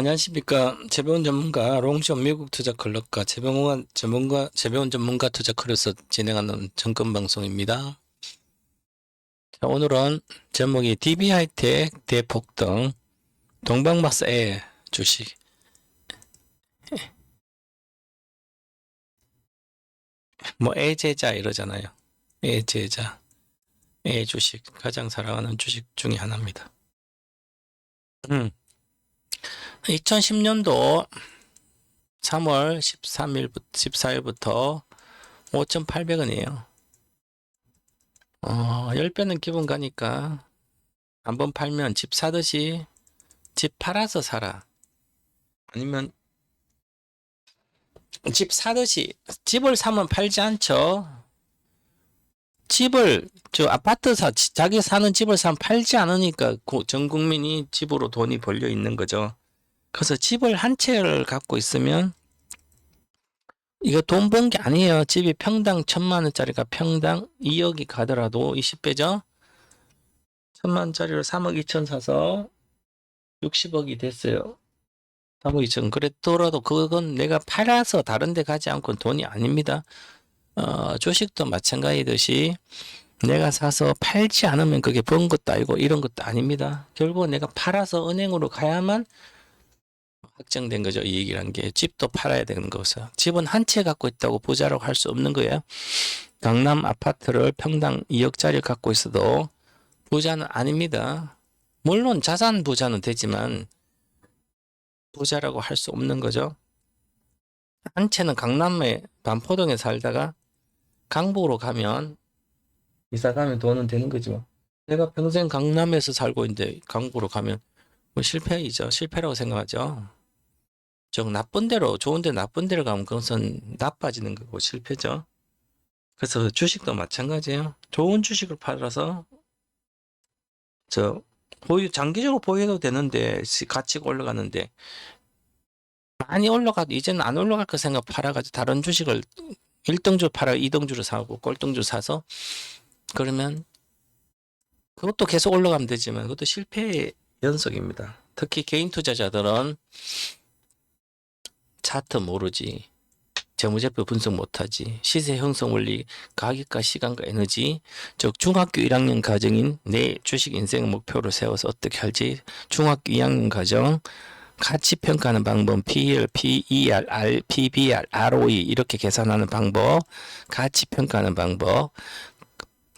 안녕하십니까. 재배원 전문가 롱션 미국 투자 클럽과 재배원 전문가 투자 클럽에서 진행하는 정권 방송입니다. 자, 오늘은 제목이 DB하이텍 대폭등, 동방마사의 주식. 뭐 애제자 이러잖아요. 애제자, 애 주식 가장 사랑하는 주식 중에 하나입니다. 2010년도 3월 14일부터 5,800원이에요. 10배는 기본 가니까 한번 팔면 집 사듯이 집 팔아서 사라. 아니면 집 사듯이 집을 사면 팔지 않죠. 아파트 자기 사는 집을 사면 팔지 않으니까 전 국민이 집으로 돈이 벌려 있는 거죠. 그래서 집을 한 채를 갖고 있으면 이거 돈 번 게 아니에요. 집이 평당 1,000만 원짜리가 평당 2억이 가더라도 20배죠. 1,000만 원짜리로 3억 2천 사서 60억이 됐어요. 3억 2천. 그랬더라도 그건 내가 팔아서 다른 데 가지 않고 돈이 아닙니다. 주식도 마찬가지듯이 내가 사서 팔지 않으면 그게 번 것도 아니고 이런 것도 아닙니다. 결국은 내가 팔아서 은행으로 가야만 확정된 거죠. 이익이란 게. 집도 팔아야 되는 거죠. 집은 한 채 갖고 있다고 부자라고 할 수 없는 거예요. 강남 아파트를 평당 2억짜리 갖고 있어도 부자는 아닙니다. 물론 자산 부자는 되지만 부자라고 할 수 없는 거죠. 한 채는 강남에 반포동에 살다가 강북으로 가면 이사 가면 돈은 되는 거죠. 내가 평생 강남에서 살고 있는데 강북으로 가면 뭐 실패이죠. 실패라고 생각하죠. 즉 나쁜 데로 좋은데 나쁜 데로 가면 그것은 나빠지는 거고 실패죠. 그래서 주식도 마찬가지예요. 좋은 주식을 팔아서 장기적으로 보유해도 되는데 가치가 올라가는데 많이 올라가도 이제는 안 올라갈 거 생각 팔아가지고 다른 주식을 1등주 팔아 2등주를 사고 꼴등주 사서 그러면 그것도 계속 올라가면 되지만 그것도 실패의 연속입니다. 특히 개인 투자자들은 차트 모르지, 재무제표 분석 못하지, 시세 형성 원리, 가격과 시간과 에너지, 즉 중학교 1학년 과정인 내 주식 인생 목표를 세워서 어떻게 할지, 중학교 2학년 과정, 가치 평가하는 방법, PL, PER, PBR, ROE 이렇게 계산하는 방법, 가치 평가하는 방법,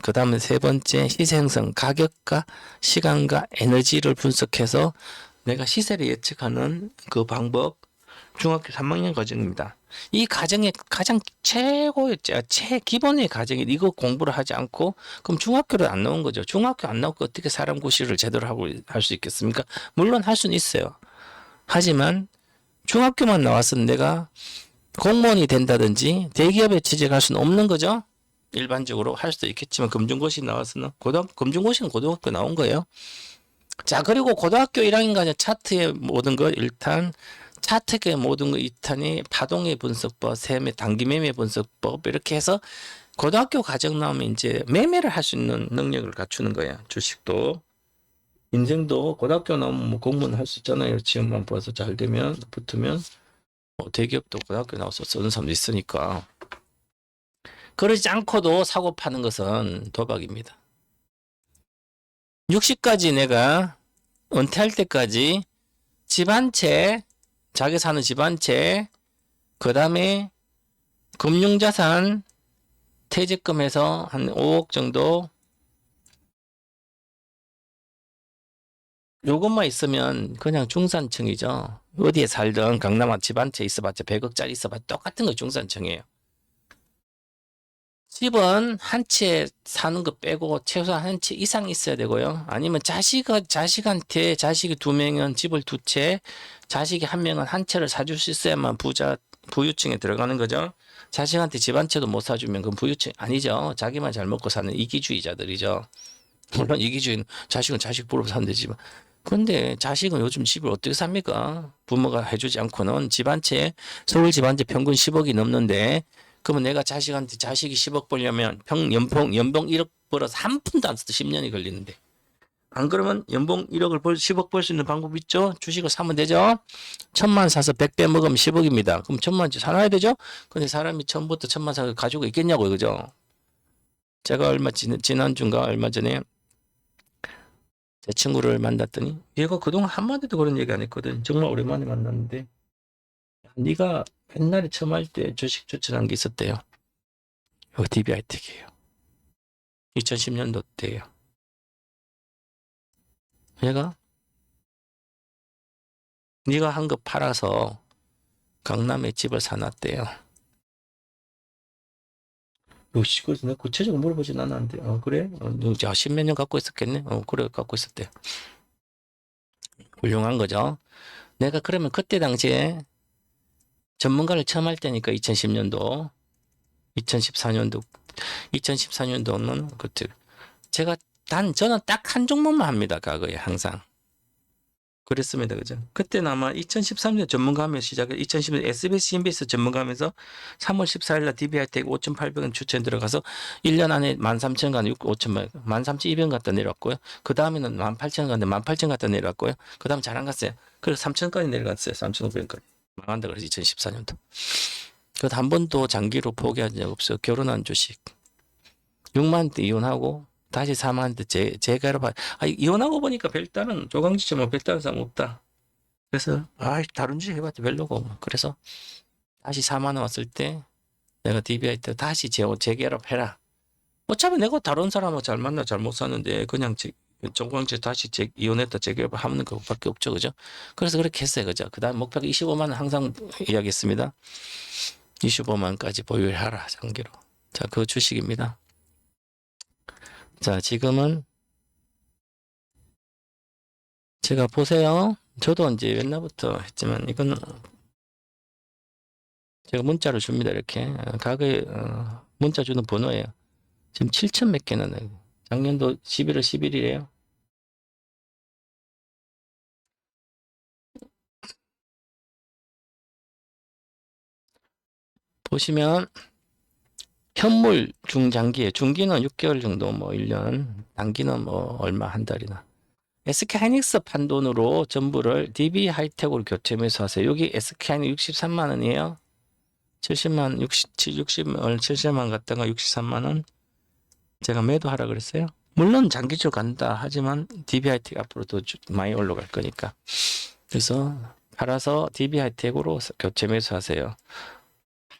그 다음에 세 번째 시세 형성, 가격과 시간과 에너지를 분석해서 내가 시세를 예측하는 그 방법, 중학교 3학년 과정입니다. 이 과정의 가장 기본의 과정이 이거 공부를 하지 않고 그럼 중학교를 안 나온 거죠. 중학교 안 나오고 어떻게 사람 구실을 제대로 하고 할 수 있겠습니까? 물론 할 수는 있어요. 하지만 중학교만 나왔으면 내가 공무원이 된다든지 대기업에 취직할 수는 없는 거죠. 일반적으로 할 수도 있겠지만 금중고시 나왔으면 금중고시는 고등학교 나온 거예요. 자, 그리고 고등학교 1학년까지 차트의 모든 것 일단 차트의 모든 거 2탄이 파동의 분석법, 단기매매 분석법 이렇게 해서 고등학교 과정 나오면 이제 매매를 할 수 있는 능력을 갖추는 거야. 주식도 인생도 고등학교 나오면 뭐 공무원 할 수 있잖아요. 시험만 봐서 잘 되면 붙으면 대기업도 고등학교 나와서 쓰는 사람도 있으니까. 그러지 않고도 사고 파는 것은 도박입니다. 60까지 내가 은퇴할 때까지 집 한 채, 자기 사는 집 한 채, 그 다음에 금융자산 퇴직금에서 한 5억 정도 요것만 있으면 그냥 중산층이죠. 어디에 살든 강남 집 한 채 있어봤자 100억짜리 있어봤자 똑같은 거 중산층이에요. 집은 한 채 사는 거 빼고 최소한 한 채 이상 있어야 되고요. 아니면 자식한테 자식이 2명은 집을 2채, 자식이 1명은 한 채를 사줄 수 있어야만 부유층에 들어가는 거죠. 자식한테 집 한 채도 못 사주면 그건 부유층 아니죠. 자기만 잘 먹고 사는 이기주의자들이죠. 물론 이기주의는 자식은 자식 보러 사면 되지만. 근데 자식은 요즘 집을 어떻게 삽니까? 부모가 해주지 않고는 집 한 채, 서울 집 한 채 평균 10억이 넘는데 그러면 내가 자식이 10억 벌려면 연봉 1억 벌어서 한 푼도 안 써도 10년이 걸리는데 안 그러면 연봉 1억을 10억 벌 수 있는 방법 있죠? 주식을 사면 되죠? 1,000만 사서 100배 먹으면 10억입니다. 그럼 1,000만 살아야 되죠? 근데 사람이 처음부터 1,000만 사서 가지고 있겠냐고요. 그죠? 제가 지난주인가 얼마 전에 제 친구를 만났더니 얘가 그동안 한마디도 그런 얘기 안 했거든. 정말 오랜만에 만났는데 네가 옛날에 처음 할 때 주식 추천한 게 있었대요. 이거 DB하이텍이에요. 2010년도 때예요. 얘가 네가 한 거 팔아서 강남에 집을 사놨대요. 역시 그래서 내가 구체적으로 물어보진 않았는데 그래? 너 십몇 년 갖고 있었겠네? 그래 갖고 있었대. 훌륭한 거죠. 내가 그러면 그때 당시에 전문가를 처음 할 때니까 2010년도 2014년도 2014년도는 그때 제가 저는 딱 한 종목만 합니다. 과거에 항상. 그랬습니다. 그죠? 그때는 아마 2013년 전문가하면서 시작해 2010년 SBS, CNBS 전문가하면서 3월 14일 날 DB하이텍 5,800원 추천 들어가서 1년 안에 13,000원 가는 5,000원, 13,200원 갔다 내려왔고요. 그 다음에는 18,000원 갔는데 18,000원 갔다 내려왔고요. 그 다음 잘 안 갔어요. 그래서 3,000원까지 내려갔어요. 3,500원까지. 망한다 그래서 2014년도. 그래서 한 번도 장기로 포기한 적 없어요. 결혼한 주식. 6만 대 이혼하고 다시 4만 대 재가로 이혼하고 보니까 별다른 조강지처럼 별다른 사람 없다. 그래서 다른 주식 해봤자 별로고 그래서 다시 4만 원 왔을 때 내가 DBI 때 다시 재결합 해라. 어차피 내가 다른 사람하고 잘 만나 잘 못 사는데 그냥 정광재 다시 이혼했다 재결합 하는 것밖에 없죠. 그죠? 그래서 그렇게 했어요. 그죠? 그 다음 목표가 25만 원 항상 이야기했습니다. 25만까지 보유하라 장기로. 자, 그 주식입니다. 자, 지금은 제가 보세요. 저도 이제 옛날부터 했지만 이건 제가 문자를 줍니다. 이렇게 과거에 문자 주는 번호예요. 지금 7천 몇 개나 나요. 작년도 11월 11일이에요. 보시면 현물 중장기에 중기는 6개월 정도 뭐 1년, 단기는 뭐 얼마 한 달이나. SK하이닉스 판돈으로 전부를 DB하이텍으로 교체 매수하세요. 여기 SK하이닉 63만 원이에요. 70만 70만 갔다가 63만 원 제가 매도하라 그랬어요. 물론 장기적으로 간다 하지만 DB하이텍 앞으로 더 많이 올라갈 거니까. 그래서 팔아서 DB하이텍으로 교체 매수하세요.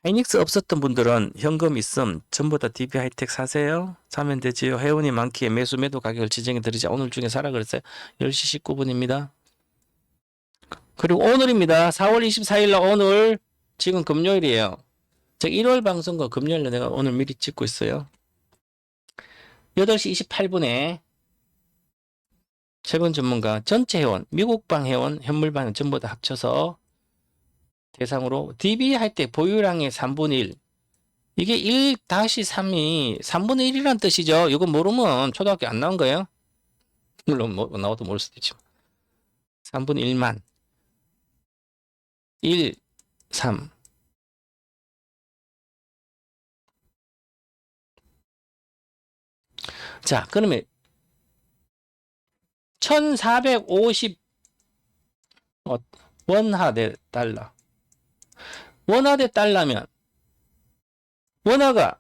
하이닉스 없었던 분들은 현금 있음 전부 다 DB하이텍 사세요. 사면 되지요. 회원이 많기에 매도 가격을 지정해 드리자. 오늘 중에 사라 그랬어요. 10시 19분입니다. 그리고 오늘입니다. 4월 24일 날 오늘 지금 금요일이에요. 제가 1월 방송과 금요일에 내가 오늘 미리 찍고 있어요. 8시 28분에 세분 전문가 전체 회원, 미국방 회원, 현물방 전부 다 합쳐서 대상으로 DB하이텍 보유량의 3분의 1 이게 1-3이 3분의 1이란 뜻이죠. 이거 모르면 초등학교 안 나온 거예요. 물론 뭐 나와도 모를 수도 있지만 3분의 1만 1, 3 자, 그러면 1450 원화대 달러. 원화대 달러면 원화가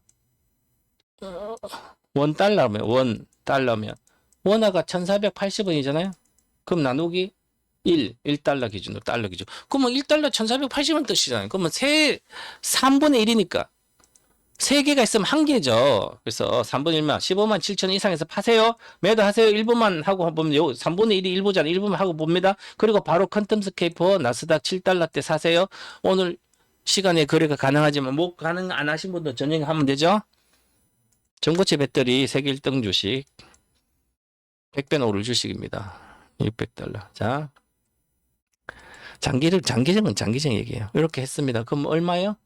원달러면 원화가 1480원이잖아요. 그럼 나누기 1달러 기준으로 달러 기준. 그러면 1달러 1480원 뜻이잖아요. 그러면 3분의 1이니까 3개가 있으면 1개죠. 그래서 3분의 1만 15만 7천 이상에서 파세요. 매도하세요. 1분만 하고 보면 3분의 1이 1부잖아요. 1분만 하고 봅니다. 그리고 바로 컨텀스케이퍼 나스닥 7달러 때 사세요. 오늘 시간에 거래가 가능하지만 뭐 가능 안 하신 분도 저녁에 하면 되죠. 전고체 배터리 세계 1등 주식 100배는 오를 주식입니다. 600달러. 자, 장기적은 장기적 얘기예요. 이렇게 했습니다. 그럼 얼마요?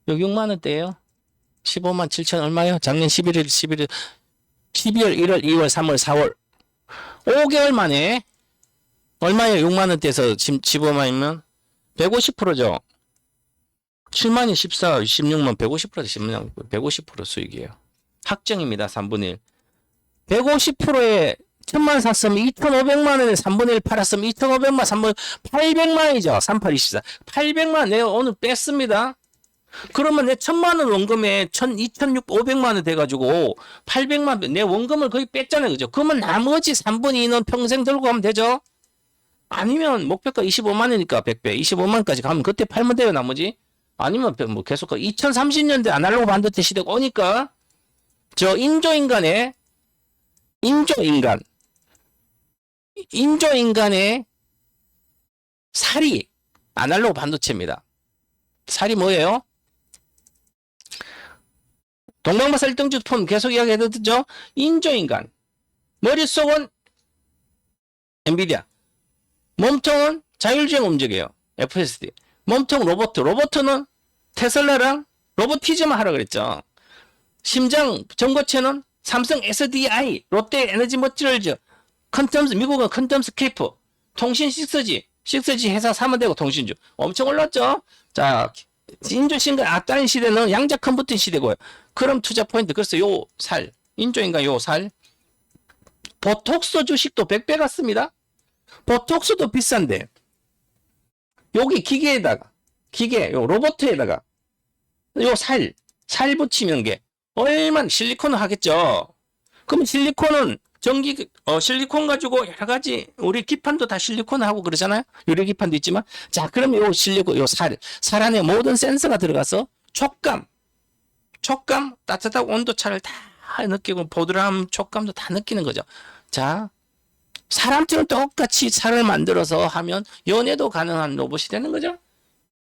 여기 6만 원대예요. 15만 7천 얼마요? 작년 11월, 12월, 1월, 2월, 3월, 4월 5개월 만에 얼마예요? 6만 원대에서 15만이면 150%죠. 7만이 14, 16만 150%도 10만 150% 수익이에요. 확정입니다. 3분의 1. 150%의 1000만 샀으면 2,500만 원에 3분의 1 팔았으면 2,500만 3분 800만 원이죠. 3824. 800만 내가 오늘 뺐습니다. 그러면 내 1000만 원 원금에 2,600만 원 돼가지고 800만 내 원금을 거의 뺐잖아요. 그죠? 그러면 나머지 3분의 2는 평생 들고 가면 되죠? 아니면 목표가 25만 원이니까 100배, 25만 원까지 가면 그때 팔면 돼요, 나머지. 아니면 뭐 계속 2030년대 아날로그 반도체 시대가 오니까 저 인조인간의 살이 아날로그 반도체입니다. 살이 뭐예요? 동방마사 1등주 품 계속 이야기해드죠. 인조인간. 머릿속은 엔비디아. 몸통은 자율주행 움직여요. FSD. 몸통 로봇. 로봇은 테슬라랑 로보티즘을 하라 그랬죠. 심장 전고체는 삼성 SDI, 롯데 에너지 머티리얼즈, 컨텀스, 미국은 컨텀스 케이프, 통신 6G 회사 사면 되고 통신주. 엄청 올랐죠? 자, 인조인간 앞다른 시대는 양자 컴퓨팅 시대고요. 그럼 투자 포인트. 그래서 요 살, 인조인간 요 살. 보톡스 주식도 100배 같습니다. 보톡스도 비싼데, 여기 기계에다가, 요 로봇에다가, 요 살 붙이면 게, 얼마나 실리콘을 하겠죠. 그럼 실리콘은 실리콘 가지고 여러 가지, 우리 기판도 다 실리콘 하고 그러잖아요. 유리 기판도 있지만. 자, 그럼 요 실리콘, 요 살 안에 모든 센서가 들어가서 촉감, 따뜻하고 온도차를 다 느끼고, 보드람 촉감도 다 느끼는 거죠. 자, 사람처럼 똑같이 살을 만들어서 하면 연애도 가능한 로봇이 되는 거죠.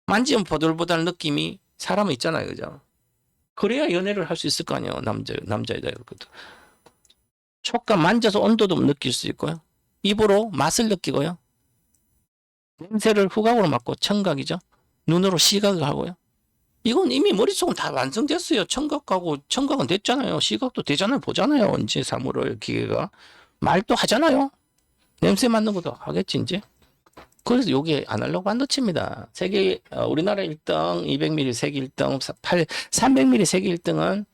만지면 보들보들 느낌이 사람은 있잖아요. 그죠? 그래야 연애를 할 수 있을 거 아니에요. 남자이다. 이렇게도. 촉감 만져서 온도도 느낄 수 있고요. 입으로 맛을 느끼고요. 냄새를 후각으로 맡고 청각이죠. 눈으로 시각을 하고요. 이건 이미 머릿속은 다 완성됐어요. 청각은 됐잖아요. 시각도 되잖아요. 보잖아요. 이제 사물을 기계가. 말도 하잖아요. 냄새 맡는 것도 하겠지 이제. 그래서 요게 아날로그 반도체입니다. 우리나라 1등 200mm 세계 1등 300mm 세계 1등은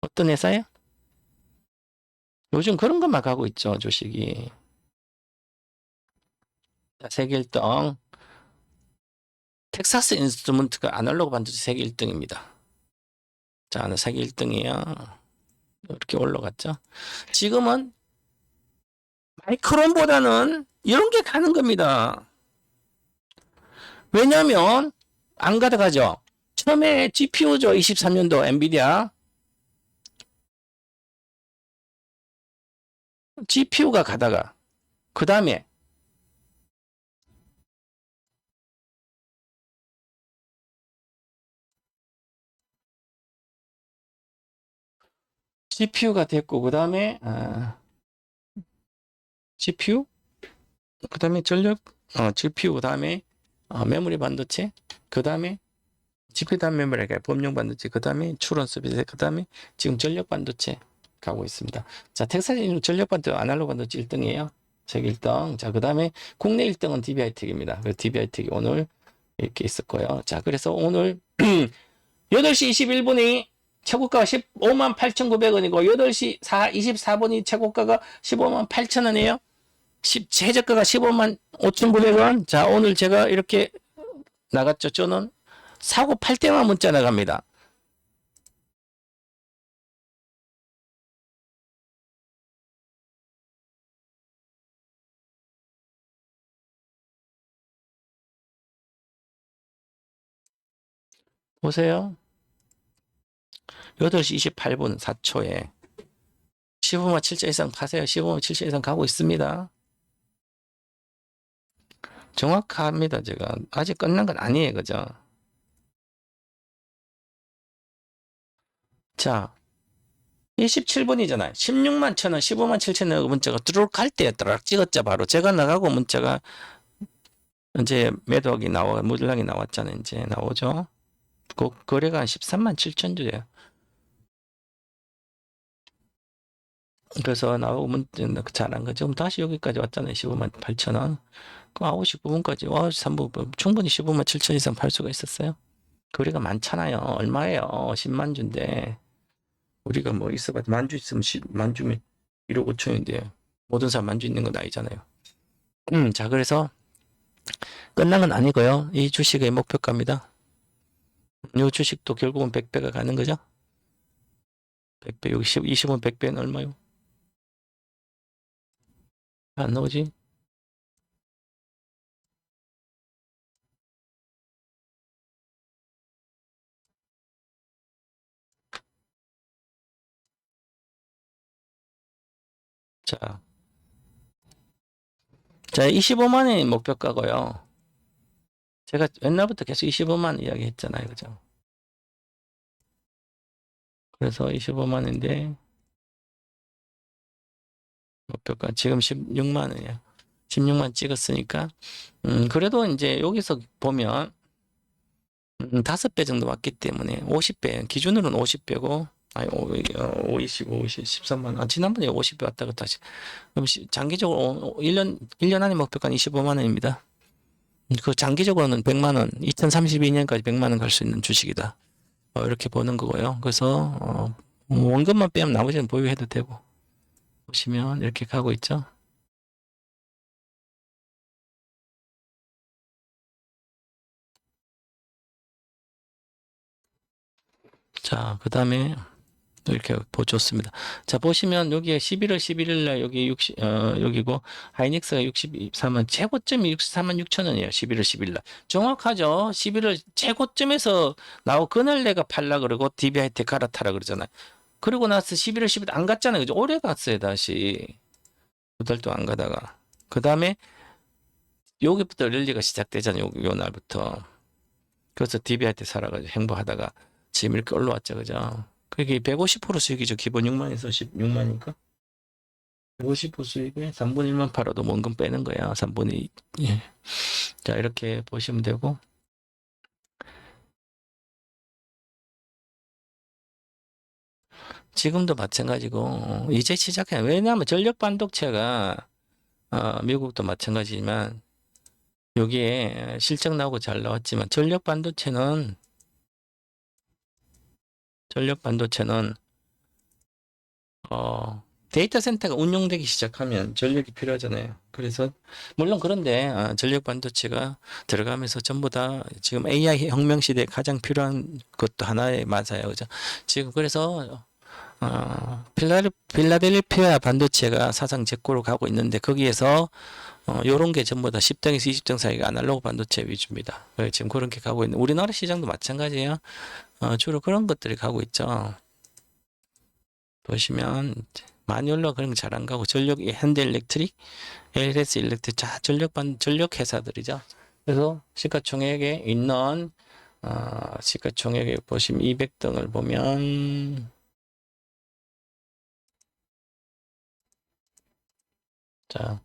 어떤 회사예요? 요즘 그런 것만 가고 있죠. 주식이. 세계 1등 텍사스 인스트루먼트가 아날로그 반도체 세계 1등입니다. 자, 세계 1등이에요. 이렇게 올라갔죠. 지금은 마이크론보다는 이런 게 가는 겁니다. 왜냐면 안 가져가죠. 처음에 GPU죠. 23년도 엔비디아. GPU가 가다가 그 다음에 GPU가 됐고 그 다음에 GPU 그 다음에 전력 GPU 그 다음에 메모리 반도체 그 다음에 GPU 다음 메모리가 범용 반도체 그 다음에 추론 서비스 그 다음에 지금 전력 반도체 가고 있습니다. 자, 텍사스 전력 반도체 아날로그 반도체 1등이에요. 세계 1등. 자, 그 다음에 국내 1등은 DBI텍입니다. 그 DBI텍이 오늘 이렇게 있었고요. 자, 그래서 오늘 8시 21분이 최고가가 15만 8,900원이고 8시 24분이 최고가가 15만 8,000원이에요. 최저가가 15만 5,900원. 자, 오늘 제가 이렇게 나갔죠. 저는 사고 팔 때만 문자 나갑니다. 보세요. 8시 28분 4초에 15만 7천 이상 파세요. 15만 7천 이상 가고 있습니다. 정확합니다. 제가 아직 끝난 건 아니에요. 그죠? 자, 27분이잖아요. 16만 1,000원, 15만 7천 문자가 뚜룩 갈 때 따락 찍었죠. 바로 제가 나가고 문자가 이제 매도하기 물량이 나왔잖아요. 이제 나오죠. 그 거래가 한 13만 7천 주예요. 그래서 나오고 문자 잘한 거죠. 다시 여기까지 왔잖아요. 15만 8천 원. 그럼 9시 9분까지 3분 충분히 15만 7천 이상 팔 수가 있었어요. 거래가 많잖아요. 얼마예요? 10만 주인데 우리가 뭐 있어봐 만주 있으면 10만 주면 1억 5천인데 모든 사람 만주 있는 건 아니잖아요. 자, 그래서 끝난 건 아니고요. 이 주식의 목표가입니다. 이 주식도 결국은 100배가 가는 거죠. 100배, 여기 20원 100배는 얼마요? 안 나오지? 자, 자, 25만 원이 목표가고요. 제가 옛날부터 계속 25만 이야기 했잖아요. 그죠? 그래서 25만 원인데, 목표가 지금 16만 원이에요. 16만 찍었으니까, 그래도 이제 여기서 보면, 5배 정도 왔기 때문에, 50배, 기준으로는 50배고, 아니, 25, 50, 13만 원. 지난번에 50배 왔다 갔다 하시. 그럼 장기적으로 1년 안에 목표가는 25만 원입니다. 그 장기적으로는 100만 원, 2032년까지 100만 원 갈 수 있는 주식이다. 이렇게 보는 거고요. 그래서 원금만 빼면 나머지는 보유해도 되고 보시면 이렇게 가고 있죠. 자, 그 다음에 이렇게 보셨습니다. 자, 보시면 여기에 11월 11일 날 여기 여기고 하이닉스가 64만 최고점이 64만 6천 원이에요. 11월 11일 날. 정확하죠. 11월 최고점에서 나오 그날 내가 팔라 그러고 DB하이텍 갈아타라 그러잖아요. 그리고 나서 11월 10일 안 갔잖아요. 그죠? 올해 갔어요, 다시. 2달 동안 안 가다가. 그 다음에 여기부터 랠리가 시작되잖아요. 요 날부터. 그래서 DB한테 살아가지고 행보하다가 지금 이렇게 올라왔죠. 그죠? 그게 150% 수익이죠. 기본 6만에서 16만이니까. 150% 수익에 3분의 1만 팔아도 원금 빼는 거야. 3분의 2. 예. 자, 이렇게 보시면 되고. 지금도 마찬가지고, 이제 시작해. 왜냐하면 전력 반도체가, 미국도 마찬가지지만, 여기에 실적 나오고 잘 나왔지만, 전력 반도체는 데이터 센터가 운용되기 시작하면 전력이 필요하잖아요. 그래서 물론 그런데 전력 반도체가 들어가면서 전부 다 지금 AI 혁명 시대에 가장 필요한 것도 하나에 맞아요. 그죠? 지금 그래서 필라델피아 반도체가 사상 제고로 가고 있는데 거기에서 요런 게 전부 다 10등에서 20등 사이가 아날로그 반도체 위주입니다. 지금 그런 게 가고 있는 우리나라 시장도 마찬가지예요. 주로 그런 것들이 가고 있죠. 보시면 마뉴얼로 그런 거 잘 안 가고 전력 현대 일렉트릭, LS 일렉트릭 자 전력 회사들이죠. 그래서 시가총액에 있는 시가총액에 보시면 200등을 보면 자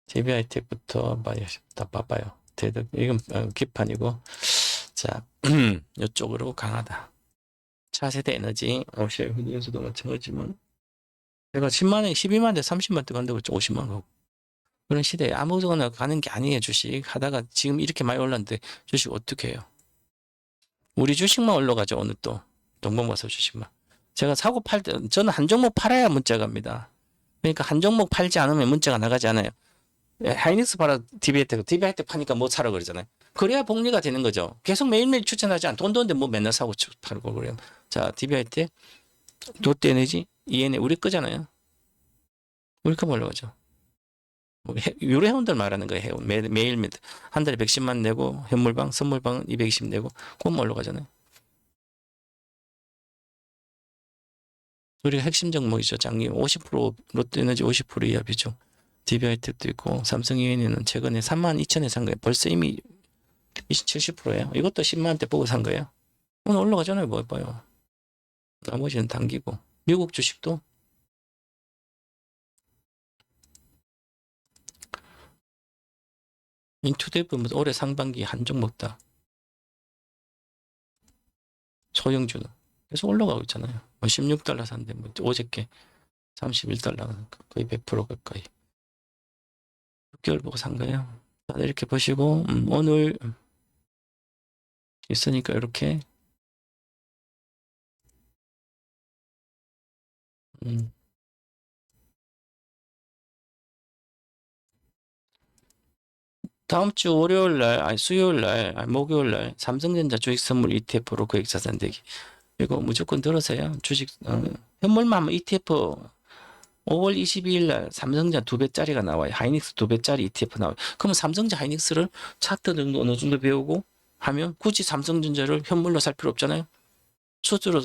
DB하이텍부터 많이 다 봐봐요. 대득 이건 기판이고 자 이쪽으로 강하다. 차세대 에너지 오시아연수도 마찬가지지만 제가 10만 원, 12만 대 30만 대 간다고 50만 가고 그런 시대에 아무거나 가는 게 아니에요. 주식 하다가 지금 이렇게 많이 올랐는데 주식 어떻게 해요? 우리 주식만 올라가죠. 오늘 또 동봉버섯 주식만. 제가 사고 팔 때 저는 한 종목 팔아야 문자가 갑니다. 그러니까 한 종목 팔지 않으면 문자가 나가지 않아요. 하이닉스 팔아 DB하이텍 파니까 뭐 사라 그러잖아요. 그래야 복리가 되는 거죠. 계속 매일매일 추천하지 않. 돈 드는데 뭐 맨날 사고 팔고 그래요. 자 DB하이텍, 롯데에너지, ENA 우리 거잖아요. 우리 거 올라가죠. 뭐 유료 회원들 말하는 거예요. 회원. 매일 한 달에 110만 내고 현물방, 선물방은 220 내고 그건 올라가잖아요. 우리가 핵심 종목이죠. 장기 50% 롯데에너지 50% 이하 비중. DB하이텍도 있고 삼성 EN에는 최근에 32,000에 산 거예요. 벌써 이미 70%예요. 이것도 10만 원대 보고 산 거예요. 오늘 올라가잖아요. 뭐 봐요. 나머지는 당기고. 미국 주식도 인투데이 올해 상반기 한 종목 다 소형주는 계속 올라가고 있잖아요. 뭐 16달러 산데 뭐 어저께 31달러 거의 100% 가까이 6개월 보고 산 거예요. 이렇게 보시고 오늘 있으니까 이렇게 음, 다음 주 월요일 날, 아니 수요일 날, 아니 목요일 날 삼성전자 주식 선물 ETF로 거액 자산 대기. 이거 무조건 들으세요. 주식 현물만 하면 ETF 5월 22일 날 삼성전자 2배짜리가 나와요. 하이닉스 2배짜리 ETF 나와요. 그러면 삼성전자 하이닉스를 차트 정도 어느 정도 배우고 하면 굳이 삼성전자를 현물로 살 필요 없잖아요. 수수료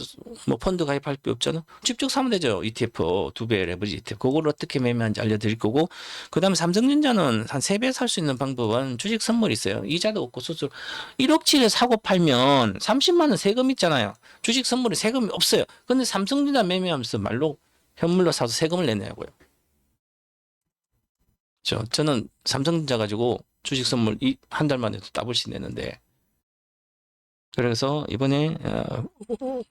뭐 펀드 가입할 필요 없잖아. 직접 사면 되죠. ETF 2배 레버리지 ETF. 그걸 어떻게 매매하는지 알려드릴 거고, 그 다음에 삼성전자는 한 3배 살 수 있는 방법은 주식 선물이 있어요. 이자도 없고 수수료 1억치를 사고 팔면 30만 원 세금 있잖아요. 주식 선물에 세금이 없어요. 근데 삼성전자 매매하면서 말로 현물로 사서 세금을 내냐고요. 저는 삼성전자 가지고 주식 선물 한 달 만에 더블씩 내는데, 그래서 이번에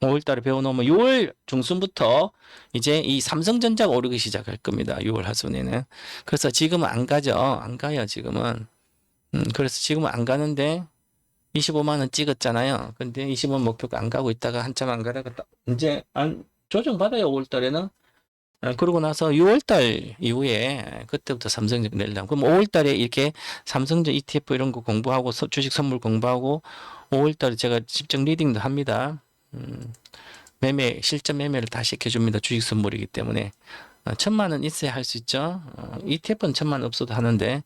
5월 달에 배워놓으면 6월 중순부터 이제 이 삼성전자가 오르기 시작할 겁니다. 6월 하순에는. 그래서 지금은 안 가죠. 안 가요, 지금은. 그래서 지금은 안 가는데 25만 원 찍었잖아요. 근데 25만 목표가 안 가고 있다가 한참 안 가다가 이제 조정받아요, 5월 달에는. 그러고 나서 6월 달 이후에 그때부터 삼성전자 내려면, 그럼 5월 달에 이렇게 삼성전자 ETF 이런 거 공부하고 주식 선물 공부하고 5월 달에 제가 직접 리딩도 합니다. 매매 실전 매매를 다 시켜줍니다. 주식 선물이기 때문에 1,000만 원 있어야 할 수 있죠. ETF는 1,000만 원 없어도 하는데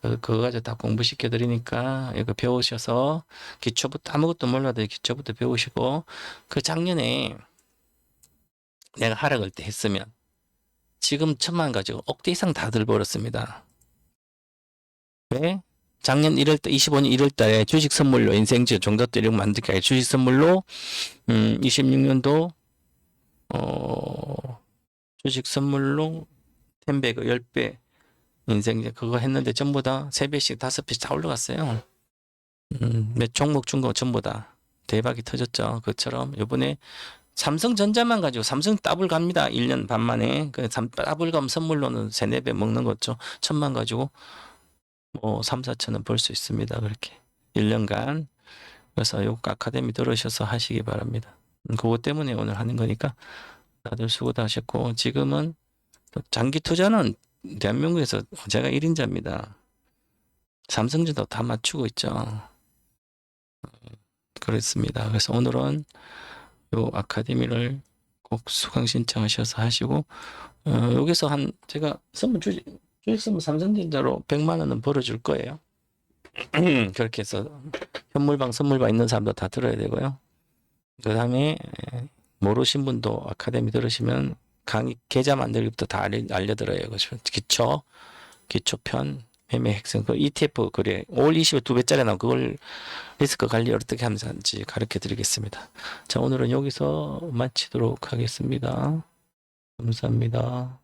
그거 가지고 다 공부시켜 드리니까 이거 배우셔서 기초부터, 아무것도 몰라도 기초부터 배우시고, 그 작년에 내가 하락할 때 했으면 지금 1,000만 원 가지고 억대 이상 다들 벌었습니다. 왜? 작년 1월달, 25년 1월달에 주식 선물로 인생지 종잣돈 이런 거 만들게 아니라 주식 선물로 26년도 주식 선물로 10배, 10배 인생지 그거 했는데 전부 다 3배씩 5배씩 다 올라갔어요. 몇 종목 준 거 전부 다 대박이 터졌죠. 그처럼 이번에 삼성전자만 가지고 삼성 더블 갑니다. 1년 반 만에. 그 더블 가면 선물로는 3, 4배 먹는 거죠. 1,000만 가지고 뭐 3, 4천원 벌 수 있습니다. 그렇게 1년간. 그래서 요 아카데미 들으셔서 하시기 바랍니다. 그거 때문에 오늘 하는 거니까 다들 수고 다 하셨고, 지금은 장기 투자는 대한민국에서 제가 1인자입니다. 삼성전자 다 맞추고 있죠. 그렇습니다. 그래서 오늘은 요 아카데미를 꼭 수강 신청하셔서 하시고, 여기서 제가 주식 선물 삼성전자로 100만 원은 벌어줄 거예요. 그렇게 해서 현물방, 선물방 있는 사람도 다 들어야 되고요. 그 다음에 모르신 분도 아카데미 들으시면 강의 계좌 만들기부터 다 알려드려요. 기초편, 매매 핵심, 그 ETF 그래 5월 20일 2배짜리 나온 그걸 리스크 관리 어떻게 하는지 가르쳐 드리겠습니다. 자, 오늘은 여기서 마치도록 하겠습니다. 감사합니다.